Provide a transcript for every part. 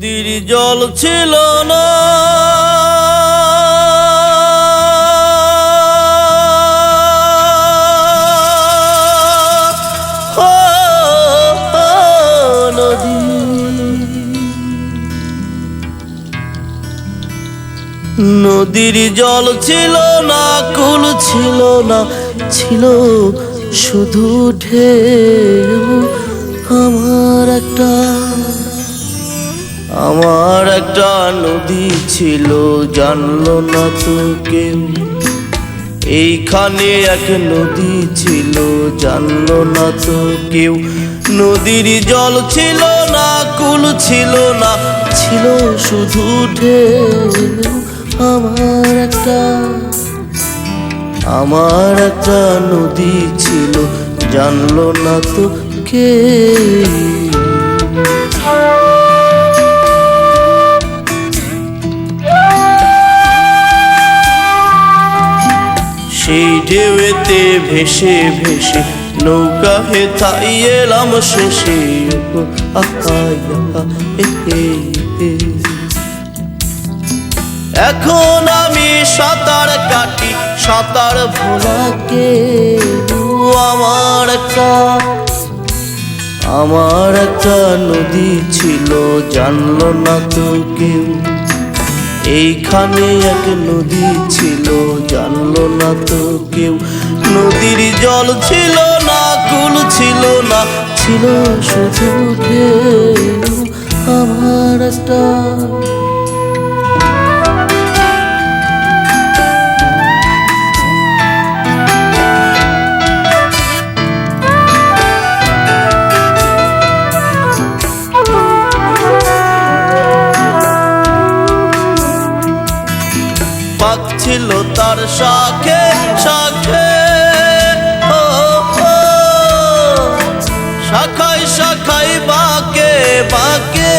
নদীর জল ছিল না, নদীর জল ছিল না, কুল ছিল না, ছিল শুধু ঢেউ। আমার একটা নদী ছিল, জানলো না তো কেউ। এইখানে এক নদী ছিল, জানলো না তো কেউ। নদীর জল ছিল না, কুল ছিল না, ছিল শুধু ঢেউ। আমার একটা নদী ছিল, জানলো না তো কেউ। সেই ঢেউতে ভেসে ভেসে নৌকা হেথাই এলাম শেষে। এখন আমি সাঁতার কাটি, সাঁতার ভোলাকে। আমার একটা নদী ছিল, জানলো না তো কেউ। এইখানে এক নদী ছিল, জানলো না তো কেউ। নদীর জল ছিল না, কুল ছিল না, ছিল শুধু ঢেউ। আমার একটা পাক ছিল তার শাখে শাখে, শাখায় শাখায় বাঁকে বাঁকে।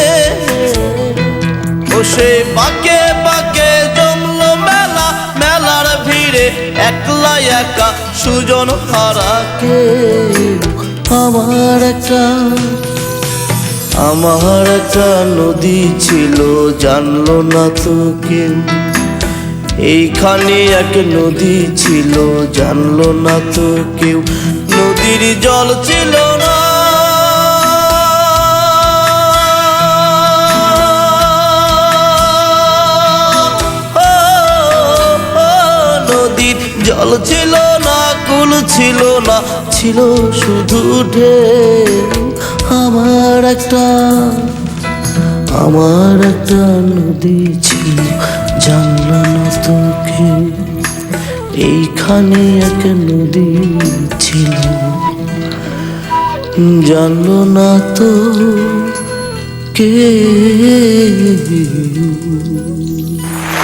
ও সেই বাঁকে বাঁকে জমলো মেলা, মেলার ভিড়ে একলা একা সুজন হারাকে। আমার একটা নদী ছিল, জানলো না তো কেউ। এইখানে এক নদী ছিল, জানলো না তো কেউ। নদীর জল ছিল না, নদীর জল ছিল না, কুল ছিল না, ছিল শুধু ঢেউ। আমার একটা নদী ছিল, জানলো না তো কেউ। এইখানে এক নদী ছিল, জানলো না তো কেউ।